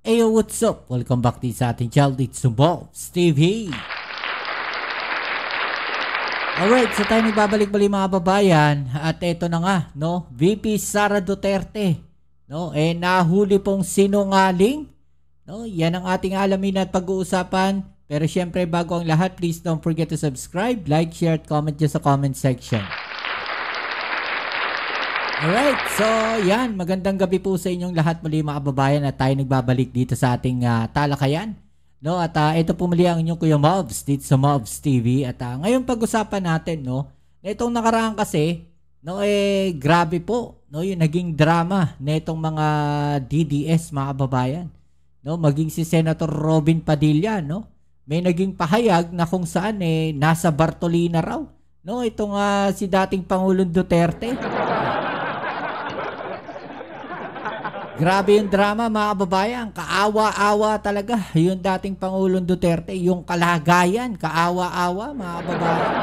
Ayo, what's up? Welcome back din sa ating channel. It's Mobs TV. Alright, so tayo nagbabalik-balik mga babayan. At ito na nga, no? VP Sara Duterte, no? Nahuli pong sinungaling. No? Yan ang ating alamin at pag-uusapan. Pero syempre, bago ang lahat, please don't forget to subscribe, like, share, at comment dyan sa comment section. Alright, so yan, magandang gabi po sa inyong lahat muli mga kababayan at tayo nagbabalik dito sa ating talakayan. No? At ito po muli ang inyong Kuya Mobs dito sa Mobs TV. At ngayon pag-usapan natin, no, na itong nakaraan kasi, no, grabe po, no, yung naging drama na itong mga DDS mga kababayan. No? Maging si Senator Robin Padilla, no? May naging pahayag na kung saan nasa Bartolina raw. No? Itong si dating Pangulong Duterte. Grabe yung drama mga kababayan, kaawa-awa talaga yung dating Pangulong Duterte, yung kalagayan, kaawa-awa mga kababayan.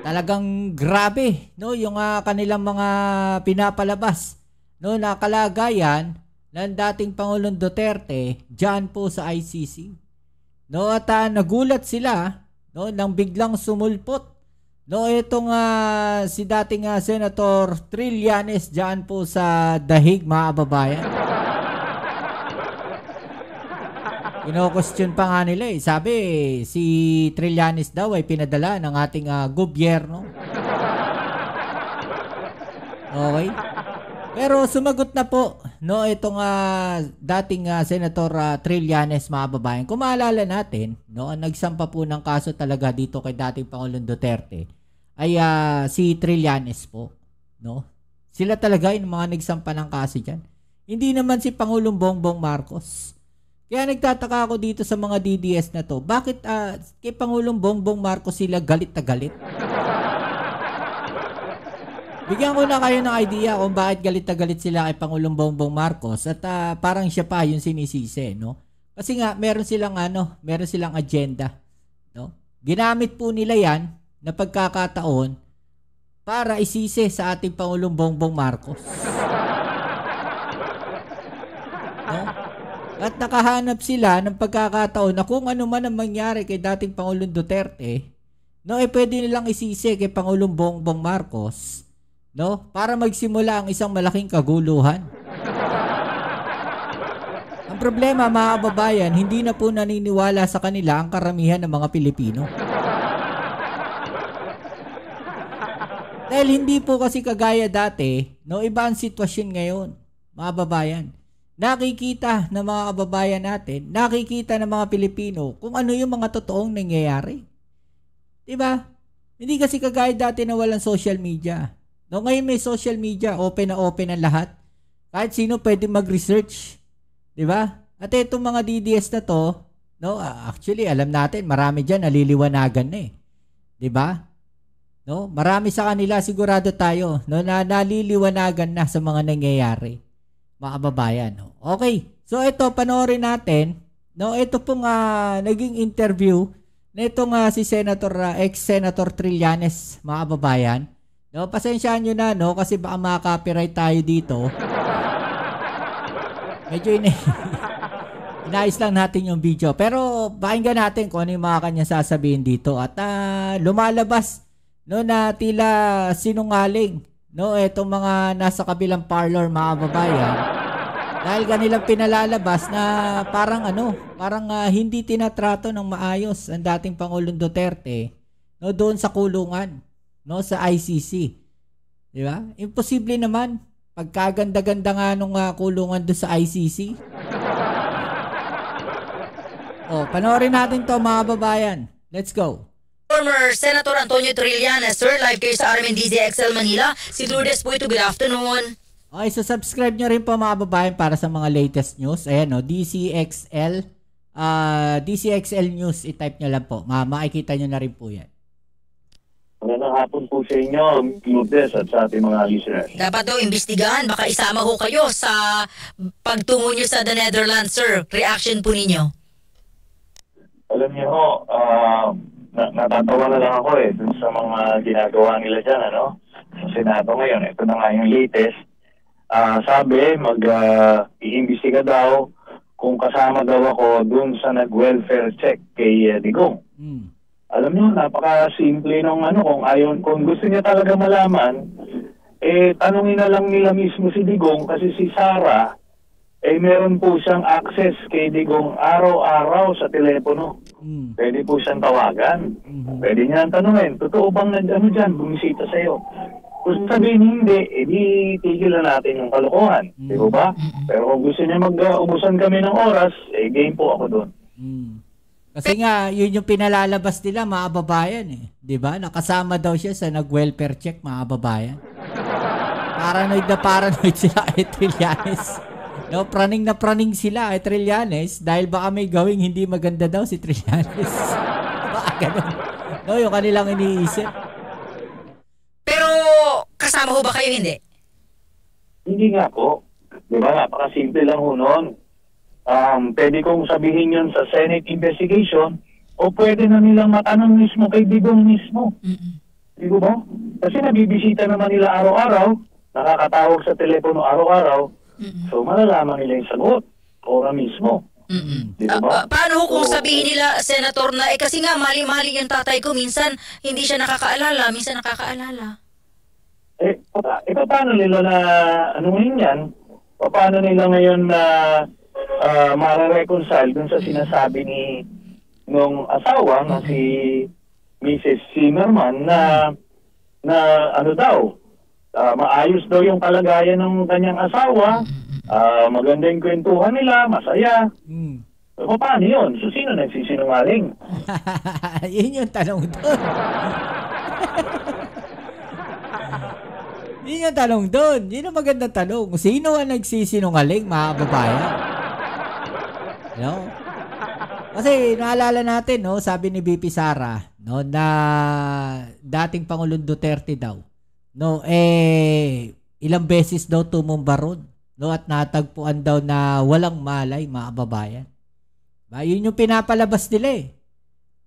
Talagang grabe, no, yung kanilang mga pinapalabas, no, na kalagayan ng dating Pangulong Duterte diyan po sa ICC. No, at nagulat sila, no, nang biglang sumulpot. No, itong si dating Senator Trillanes diyan po sa dahig mga kababayan. Ino-question pa nga nila Sabi, si Trillanes daw ay pinadala ng ating gobyerno. Okay? Pero sumagot na po, no, itong dating Senator Trillanes mga kababayan. Kung maalala natin, no, ang nagsampa po ng kaso talaga dito kay dating Pangulong Duterte ay si Trillanes po, no? Sila talaga yung mga nagsampa ng kaso diyan. Hindi naman si Pangulong Bongbong Marcos. Kaya nagtataka ako dito sa mga DDS na to. Bakit kay Pangulong Bongbong Marcos sila galit na galit? Bigyan ko na kayo ng idea kung bakit galit na galit sila kay Pangulong Bongbong Marcos at parang siya pa yung sinisisi, no? Kasi nga meron silang agenda, no? Ginamit po nila 'yan na pagkakataon para isisi sa ating Pangulong Bongbong Marcos. No? At nakahanap sila ng pagkakataon na kung ano man ang mangyari kay dating Pangulong Duterte, no, pwede nilang isisi kay Pangulong Bongbong Marcos, no, para magsimula ang isang malaking kaguluhan. Ang problema mga kababayan, hindi na po naniniwala sa kanila ang karamihan ng mga Pilipino. Dahil hindi po kasi kagaya dati, no, iba ang sitwasyon ngayon, mga kababayan. Nakikita ng mga kababayan natin, nakikita ng mga Pilipino kung ano yung mga totoong nangyayari. Diba? Hindi kasi kagaya dati na walang social media. No, ngayon may social media, open na open ang lahat. Kahit sino pwede mag-research. 'Di ba? At itong mga DDS na 'to, no, actually alam natin, marami diyan naliliwanagan na 'Di ba? No, marami sa kanila sigurado tayo, no, na naliliwanagan na sa mga nangyayari. Mga kababayan, no. Okay. So ito panoorin natin, no, ito pong naging interview nitong si ex-Senator Trillanes, mga kababayan. No, pasensyaan nyo na, no, kasi baka maka-copyright tayo dito. Medyo inayos lang natin yung video. Pero pakinggan natin kung ano yung mga kanya sasabihin dito. At lumalabas, no, na tila sinungaling, no, itong mga nasa kabilang parlor mga kababayan. Dahil kanilang pinalalabas na parang hindi tinatrato ng maayos ang dating Pangulong Duterte, no, doon sa kulungan, no, sa ICC. Di ba? Imposible naman. Pagkaganda-ganda nga nung kulungan doon sa ICC. Panoorin natin to mga kababayan. Let's go. Former Senator Antonio Trillanes, sir, live kayo sa RMN DZXL Manila. Si Lourdes po ito, good afternoon. Okay, so subscribe nyo rin po mga kababayan para sa mga latest news. Ayan, no, DCXL News, i-type nyo lang po. Makikita nyo na rin po yan. Magandang hapon po sa inyo, Lourdes, at sa ating mga listeners. Dapat daw imbestigahan, baka isama ho kayo sa pagtungo nyo sa the Netherlands, sir. Reaction po ninyo. Alam niyo ho, natatawa na lang ako dun sa mga ginagawa nila dyan, ano? Sa Senado ngayon. Ito na nga yung latest. Sabi, mag-iimbestiga daw kung kasama daw ako dun sa nag-welfare check kay Digong. Alam niyo, napaka-simple nung kung gusto niya talaga malaman, tanungin na lang nila mismo si Digong kasi si Sara, meron po siyang access kay Digong araw-araw sa telepono. Pwede po siyang tawagan. Pwede niya tanungin, totoo bang dyan, bumisita sa'yo? Kung sabihin hindi, di tigil na natin yung kalokohan. Di ba? Pero kung gusto niya mag-ubusan kami ng oras, game po ako doon. Kasi nga, yun yung pinalalabas nila, mga babayan eh. Di ba? Nakasama daw siya sa nag-welfare check, mga babayan. Paranoid sila kay Trillanes. No, praning na praning sila kay Trillanes dahil baka may gawing hindi maganda daw si Trillanes. Baka ganun. No, yung kanilang iniisip. Pero kasama ho ba kayo, hindi? Hindi nga po. Di ba? Napakasimple lang ho noon. Pwede kong sabihin yun sa Senate investigation o pwede na nilang matanong mismo kay Digong mismo. Di ba? Kasi nabibisita naman nila araw-araw, nakakatawag sa telepono araw-araw, so malalaman nila yung sagot. Ora mismo. Paano ho kung sabihin nila, Senator, na kasi nga mali-mali yung tatay ko, minsan hindi siya nakakaalala, minsan nakakaalala. Paano nila na yan? Paano nila ngayon na mara-reconcile dun sa sinasabi nung asawa na si Mrs. Zimmerman na maayos daw yung kalagayan ng kanyang asawa, maganda yung kwentuhan nila, masaya. Paano yun? So, sino nagsisinungaling? Yun yung tanong doon. Yun yung tanong doon. Yun ang magandang tanong. Sino ang nagsisinungaling, mga babayan? No? Kasi naalala natin, no, sabi ni BP Sara, no, na dating Pangulong Duterte daw, no, ilang beses daw tumumba ron, no, at natagpuan daw na walang malay, mga kababayan. Ba, yun yung pinapalabas nila eh.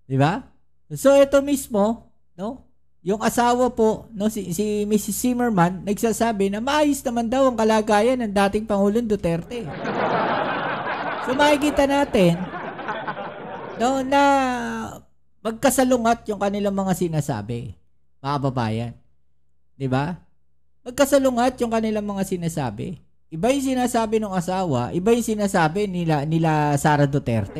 Di ba? So ito mismo, no, yung asawa po, no, si Mrs. Zimmerman, nagsasabi na maayos naman daw ang kalagayan ng dating Pangulong Duterte. So makikita natin, no, na magkasalungat yung kanilang mga sinasabi, mga babayan. 'Di ba? Magkasalungat yung kanilang mga sinasabi. Iba yung sinasabi ng asawa, iba yung sinasabi nila Sara Duterte.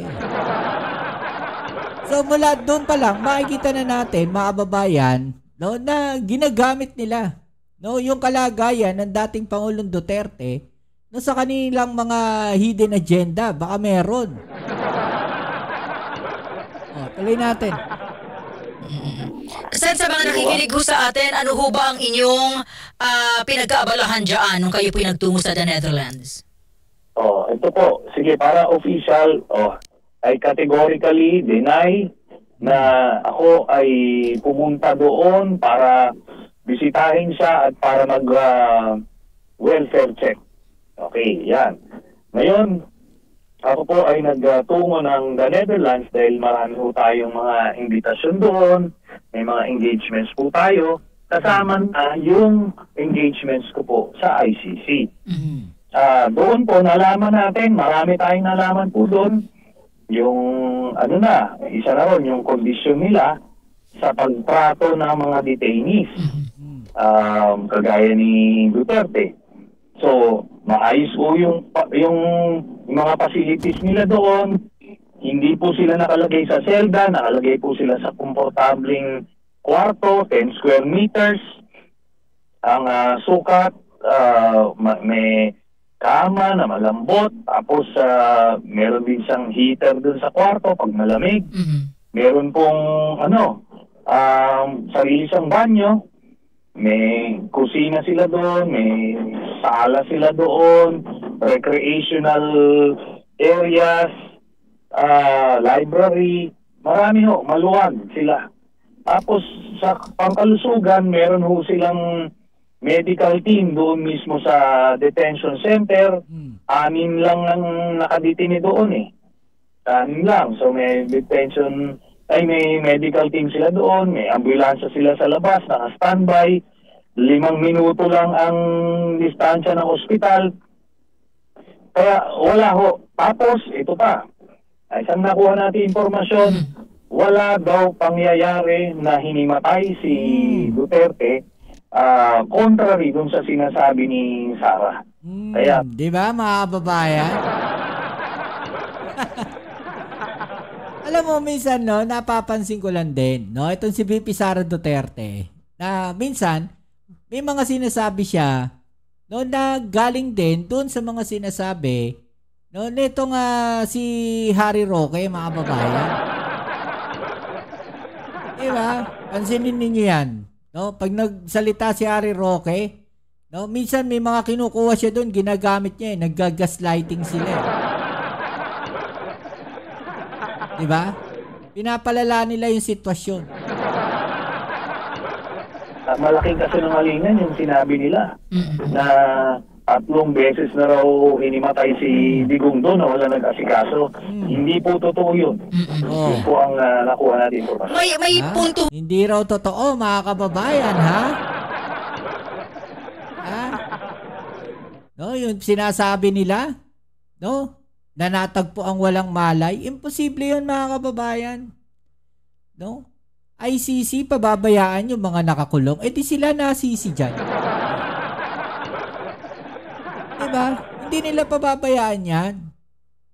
So mula doon pa lang makikita na natin, mga babayan, no, na ginagamit nila, no, yung kalagayan ng dating Pangulong Duterte, no, sa kanilang mga hidden agenda. Baka meron. Tuloy natin. Sen, sa mga nakikinig ho sa atin, ano ho ba ang inyong pinag-aabalahan dyan nung kayo po nagtungo sa The Netherlands? Ito po. Sige, para official, I categorically deny na ako ay pumunta doon para bisitahin siya at para mag-welfare check. Okay, yan. Ngayon, ako po ay nagtungo ng The Netherlands dahil marami po tayong mga imbitasyon doon, may mga engagements po tayo, kasama na yung engagements ko po sa ICC. Doon po nalaman natin, marami tayong nalaman po doon, yung isa na ron, yung kondisyon nila sa pagtrato ng mga detainees, kagaya ni Duterte. So, maayos po yung mga facilities nila doon. Hindi po sila nakalagay sa selda, nakalagay po sila sa komportabling kwarto, 10 square meters. Ang sukat, may kama na malambot, tapos meron din siyang heater doon sa kwarto pag malamig. Meron pong sarili siyang banyo. May kusina sila doon, may sala sila doon, recreational areas, library, marami ho, maluwag sila. Tapos sa pangkalusugan, meron ho silang medical team doon mismo sa detention center. 6 lang ang nakadetine doon eh. 6 lang. So may may medical team sila doon, may ambulansya sila sa labas, naka-standby, 5 minuto lang ang distansya ng ospital. Kaya wala ho. Tapos, ito pa. Ay, saan nakuha natin informasyon? Wala daw pangyayari na hinimatay si Duterte contrary dun sa sinasabi ni Sara. Kaya, di ba mga kababayan? Alam mo, minsan, no, napapansin ko lang din, no, itong si VP Sara Duterte, na minsan, may mga sinasabi siya, no, na galing din dun sa mga sinasabi, no, nitong si Harry Roque, mga kababayan. Diba? Pansinin ninyo yan. No, pag nagsalita si Harry Roque, no, minsan may mga kinukuha siya doon, ginagamit niya eh, nagga-gaslighting sila. Diba? Pinapalala nila yung sitwasyon. Malaking kasinungalingan yung sinabi nila na 3 beses na raw hinimatay si Digong doon na wala nag-asikaso. Hindi po totoo yun. Yun po ang nakuha natin. May punto. Hindi raw totoo, mga kababayan, ha? Ha? No, yung sinasabi nila, no, na natagpo ang walang malay, imposible yun, mga kababayan. No? ICC, pababayaan yung mga nakakulong, di sila nasisi dyan. Diba? Hindi nila pababayaan yan.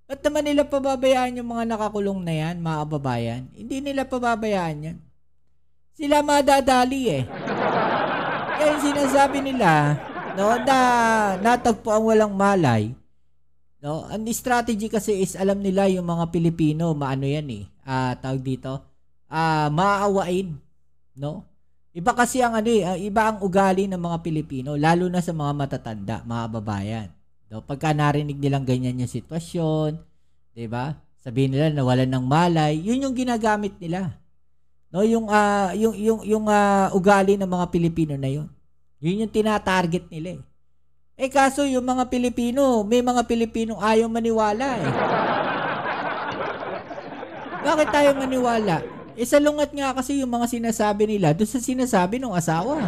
Ba't naman nila pababayaan yung mga nakakulong na yan, mga kababayan? Hindi nila pababayaan yan. Sila madadali eh. Kaya sinasabi nila, no, na natagpo ang walang malay, no, ang strategy kasi is alam nila yung mga Pilipino, maano yan eh, tawag dito, maaawain, no? Iba kasi ang iba ang ugali ng mga Pilipino, lalo na sa mga matatanda, mga babayan. No, pagka narinig nilang ganyan yung sitwasyon, 'di ba? Sabihin nila nawalan ng malay, 'yun yung ginagamit nila. No, yung ugali ng mga Pilipino na 'yon. 'Yun yung tina-target nila eh. Kaso yung mga Pilipino, may mga Pilipinong ayaw maniwala eh. Bakit tayo maniwala? Salungat nga kasi yung mga sinasabi nila doon sa sinasabi ng asawa.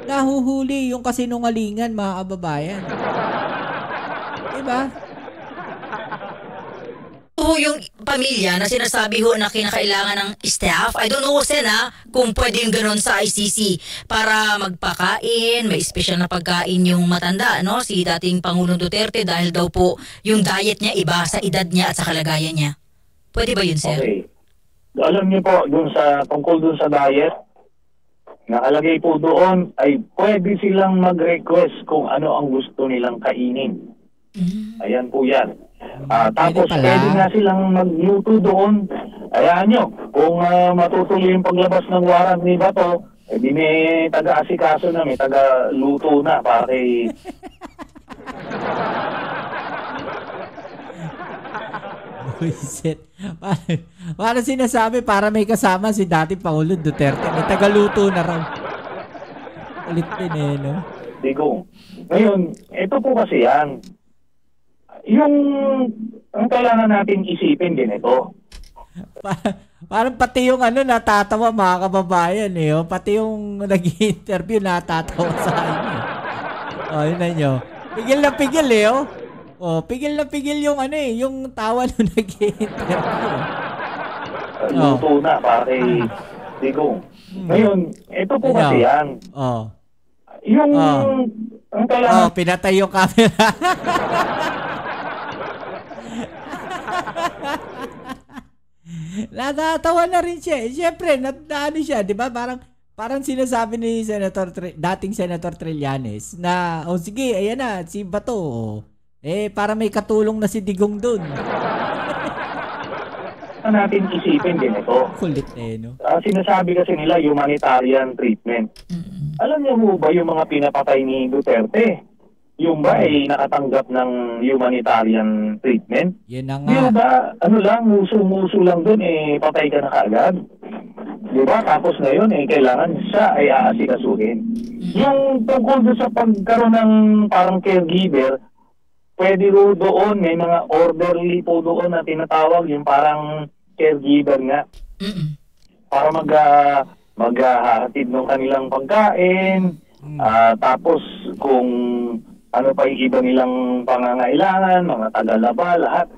Nahuhuli yung kasinungalingan, mga kababayan. Diba? Yung pamilya na sinasabi ho na kinakailangan ng staff, I don't know Sen kung pwede yung ganun sa ICC para magpakain, may special na pagkain yung matanda, no? Si dating Pangulong Duterte dahil daw po yung diet niya iba sa edad niya at sa kalagayan niya. Pwede ba yun, sir? Okay. Alam niyo po, tungkol dun sa diet, nakalagay po doon ay pwede silang mag-request kung ano ang gusto nilang kainin. Ayan po yan. Tapos pwede nga silang magluto doon. Ayan nyo, kung matutuloy yung paglabas ng warrant ni Bato, di may taga-asikaso na, may taga-luto na para kay... Buisit. Para sinasabi, para may kasama si dating Pangulo Duterte, may taga-luto na raw. Ulit din eh, no? Digong. Ngayon, ito po kasi yan. Ang kailangan natin isipin din ito. Parang pati yung natatawa, mga kababayan eh. Oh. Pati yung nag-interview natatawa sa inyo. Yun na nyo. Pigil na pigil eh. Pigil na pigil yung yung tawa nung nag-interview. Luto na para kay Digong. Ngayon, ito po kasi yan. Ang kailangan... pinatay yung camera. Natatawa na rin siya. Siyempre, naano siya, di ba? Parang sinasabi ni dating Senator Trillanes na, sige, ayan na, si Bato. Para may katulong na si Digong doon. Natin isipin din ito. Kulit no? Sinasabi kasi nila humanitarian treatment. Alam niyo mo ba yung mga pinapatay ni Duterte? Yung ba ay nakatanggap ng humanitarian treatment? Yan na nga. Yung ba, muso-muso lang dun, patay ka na kaagad. Di ba? Tapos ngayon, kailangan siya ay aasikasuhin. Yung tungkol doon sa pagkaroon ng parang caregiver, pwede ro doon, may mga orderly po doon na tinatawag, yung parang caregiver nga. para maghahatid ng kanilang pagkain, tapos kung ano pa yung iba nilang pangangailangan, mga tagalaba, lahat.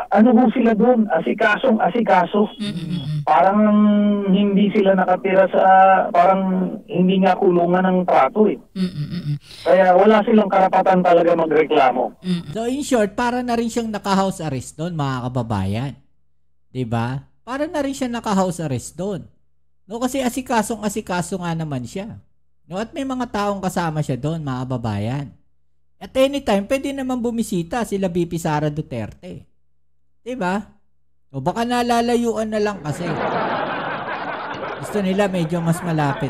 Ano po sila doon? Asikaso. Parang hindi sila nakatira sa, parang hindi nga kulungan ng trato eh. Kaya wala silang karapatan talaga magreklamo. So in short, para na rin siyang naka-house arrest doon, mga kababayan. 'Di ba? Para na rin siya naka-house arrest doon. No, kasi asikaso nga naman siya. No, at may mga taong kasama siya doon, mga kababayan. At anytime, pwede naman bumisita sila VP Sara Duterte. 'Di ba? O baka nalalayuan na lang kasi. Gusto nila medyo mas malapit.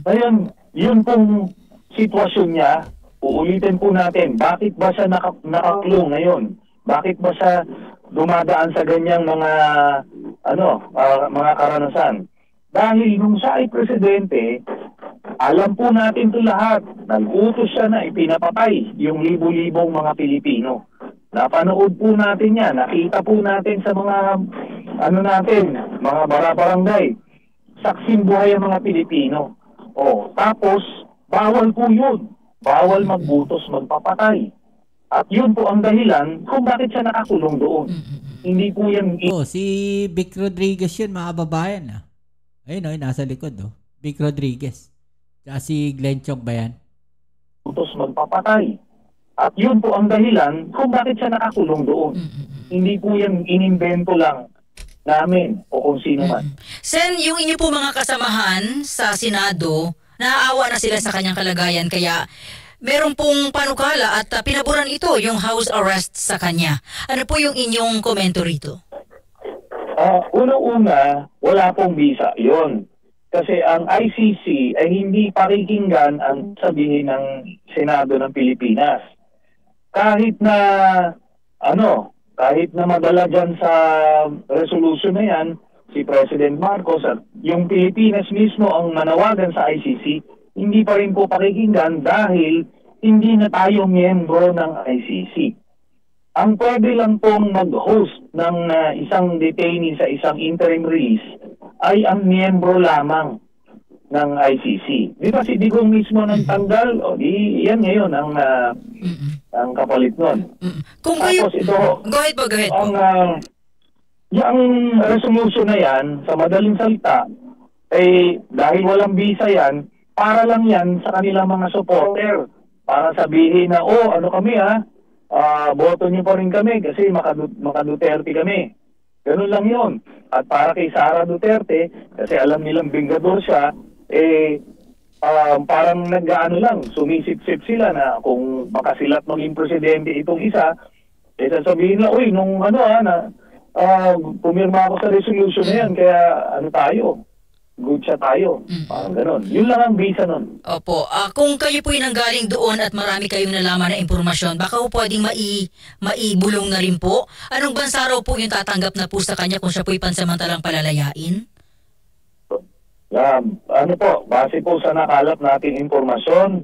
Ngayon, yun pong sitwasyon niya, uulitin po natin, bakit ba siya nakakulong ngayon? Bakit ba siya dumadaan sa ganyang mga mga karanasan? Dahil nung siya ay presidente, alam po natin ito lahat, nag-utos siya na ipinapatay yung libo-libong mga Pilipino. Napanood po natin yan, nakita po natin sa mga mga barabarangay. Saksing buhay ang mga Pilipino. Tapos, bawal po yun. Bawal magbutos, magpapatay. At yun po ang dahilan kung bakit siya nakakulong doon. Hindi po yan... si Vic Rodriguez yun, mga kababayan. Ayun, nasa likod. Vic Rodriguez. Tsaka si Glenn Chong ba yan? Butos, magpapatay. At yun po ang dahilan kung bakit siya nakakulong doon. Hindi po yan inimbento lang namin o kung sino man. Sen, yung inyo po mga kasamahan sa Senado, naaawa na sila sa kanyang kalagayan kaya meron pong panukala at pinaburan ito yung house arrest sa kanya. Ano po yung inyong komento rito? Unang-una, wala pong visa yon. Kasi ang ICC ay hindi pakikinggan ang sabihin ng Senado ng Pilipinas. Kahit na madala dyan sa resolution na yan, si President Marcos at yung Pilipinas mismo ang manawagan sa ICC, hindi pa rin po pakikinggan dahil hindi na tayo miyembro ng ICC. Ang pwede lang pong mag-host ng isang detainee sa isang interim release ay ang miyembro lamang ng ICC. Di ba si Digong mismo nang tanggal? Yan ngayon ang kapalit nun. Kung kayo... Tapos ito, go ahead po. Yung resolution na yan, sa madaling salita, dahil walang visa yan, para lang yan sa kanilang mga supporter. Para sabihin na, kami boto niyo pa rin kami kasi maka-Duterte kami. Ganun lang yun. At para kay Sara Duterte, kasi alam nilang bingador siya, parang sumisip-sip sila na kung makasilat maging presidente itong isa, sasabihin na, pumirma ako sa resolution na yan, kaya tayo, good siya tayo. Parang ganun. Yun lang ang visa nun. Opo. Kung kayo po'y nanggaling doon at marami kayong nalaman na impormasyon, baka po pwedeng maibulong na rin po. Anong bansa raw po yung tatanggap na po sa kanya kung siya po'y pansamantalang palalayain? Base po sa nakalap natin informasyon,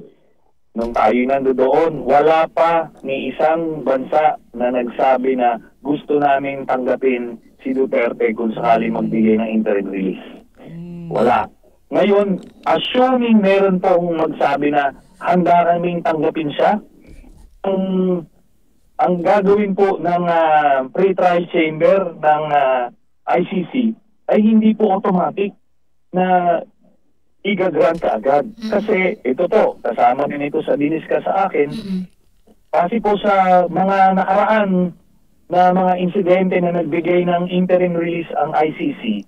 nung tayo nandoon, wala pa ni isang bansa na nagsabi na gusto namin tanggapin si Duterte kung sakali magbigay ng interim release. Wala. Ngayon, assuming meron pong magsabi na handa kaming tanggapin siya, ang gagawin po ng pre-trial chamber ng ICC ay hindi po automatic na i-grant ka agad. Kasi ito po, kasama din ito sa diniskas sa akin, kasi po sa mga nakaraan na mga insidente na nagbigay ng interim release ang ICC,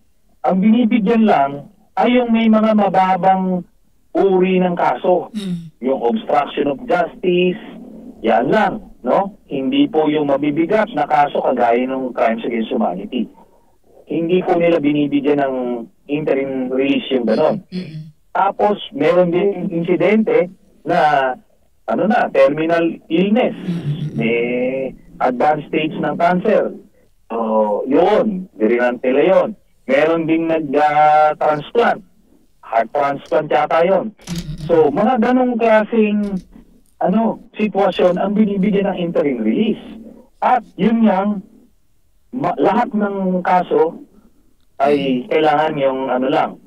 ang binibigyan lang ay yung may mga mababang uri ng kaso. Yung obstruction of justice, yan lang, no? Hindi po yung mabibigat na kaso kagaya ng crimes against humanity. Hindi po nila binibigyan ng interim release yung gano'n. Tapos, meron din insidente na terminal illness. May advanced stage ng cancer. So, yun. Dirinantila yun. Meron ding nag-transplant. Heart transplant yata yun. So, mga ganong klaseng sitwasyon ang binibigyan ng interim release. At yun yang lahat ng kaso ay kailangan yung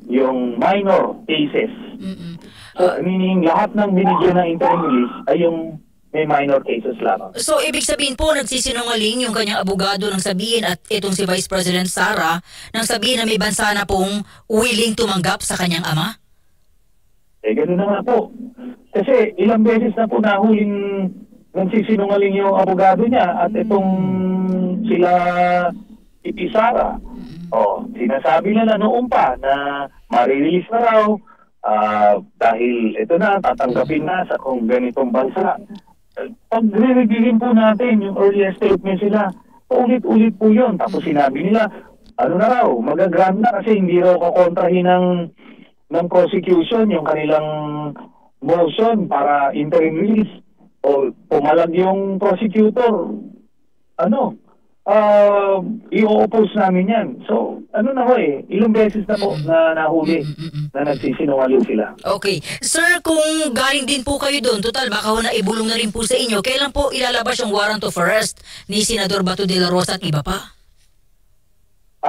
yung minor cases. So, meaning lahat ng binigyan ng interim release ay yung may minor cases lamang. So, ibig sabihin po, nagsisinungaling yung kanyang abogado nang sabihin at itong si Vice President Sara nang sabihin na may bansa na pong willing tumanggap sa kanyang ama? Ganoon na nga po. Kasi ilang beses na po nahuling nagsisinungaling yung abogado niya at itong sila Sara. Sinasabi nila noon pa na marirelease na raw dahil ito na, tatanggapin na sa kung ganitong bansa. Pag re-reviewin po natin yung earlier statement sila, ulit-ulit po yun. Tapos sinabi nila, magagrant na kasi hindi raw kakontrahin ng prosecution yung kanilang motion para interim release. O pumalag yung prosecutor, i-oppose namin yan. So, ilang beses na po na nahuli na nagsisinungaling sila. Okay. Sir, kung galing din po kayo doon, total, baka ho na ibulong na rin po sa inyo, kailan po ilalabas yung warrant of arrest ni Senador Bato de la Rosa at iba pa?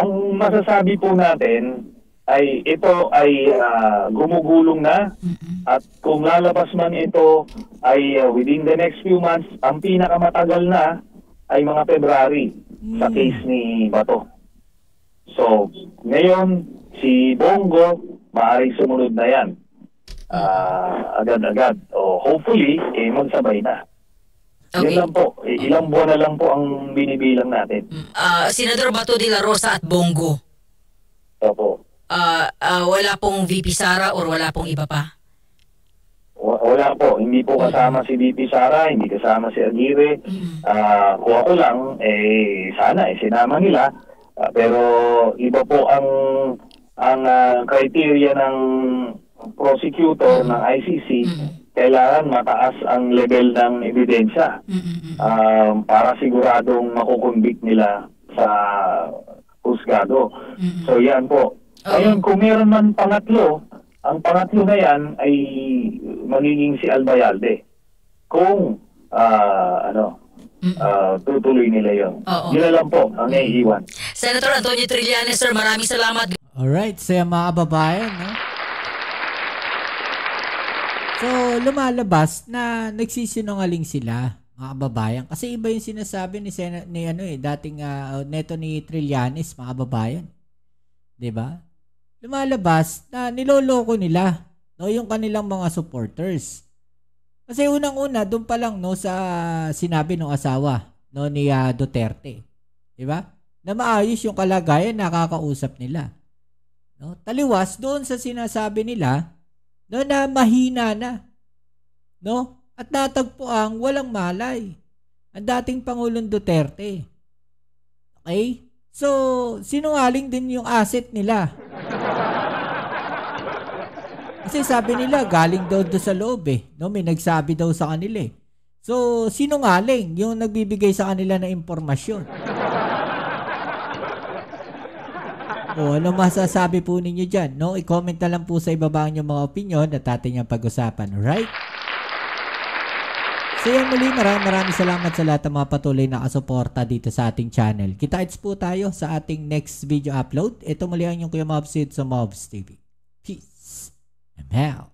Ang masasabi po natin ay ito ay gumugulong na at kung lalabas man ito ay within the next few months, ang pinakamatagal na ay mga February sa case ni Bato. So, ngayon, si Bongo, maaaring sumunod na yan. Agad-agad. Hopefully, magsabay na. Okay. Yun lang po. Ilang buwan na lang po ang binibilang natin. Senador Bato de la Rosa at Bongo. Opo. Wala pong VP Sara or wala pong iba pa? Wala po. Hindi po kasama si VP Sara, hindi kasama si Aguirre. Kung ako lang, sana sinama nila. Pero iba po ang criteria ng prosecutor ng ICC. Kailangan mataas ang level ng ebidensya para siguradong makukonvict nila sa husgado. So yan po. Ngayon, kung meron man pangatlo, ang pangatlo na yan ay magiging si Albayalde. Kung tutuloy nila yun. Yun na lang po ang naiiwan. Senator Antonio Trillanes, sir, maraming salamat. Alright, so mga kababayan, no? So, lumalabas na nagsisinungaling sila, mga kababayan. Kasi iba yung sinasabi dating neto ni Trillanes, mga kababayan. 'Di ba? Lumalabas na niloloko nila, no, yung kanilang mga supporters. Kasi unang-una doon pa lang, no, sa sinabi ng asawa, no, ni Duterte, 'di ba? Na maayos yung kalagayan, nakakausap nila. No? Taliwas doon sa sinasabi nila, no, na mahina na, no? At natagpuang walang malay ang dating Pangulong Duterte. Okay? So, sinungaling din yung asset nila. Kasi sabi nila, galing daw doon sa loob no? May nagsabi daw sa kanila So, sinungaling yung nagbibigay sa kanila ng impormasyon. Ano masasabi po ninyo dyan? No? I-comment na lang po sa ibaba yung mga opinion at ating yung pag-usapan. Alright? So yan muli, maraming salamat sa lahat ng mga patuloy na kasuporta dito sa ating channel. Kita-its po tayo sa ating next video upload. Ito muli ang inyong Kuya Mobs sa Mobs TV. Peace. I'm out.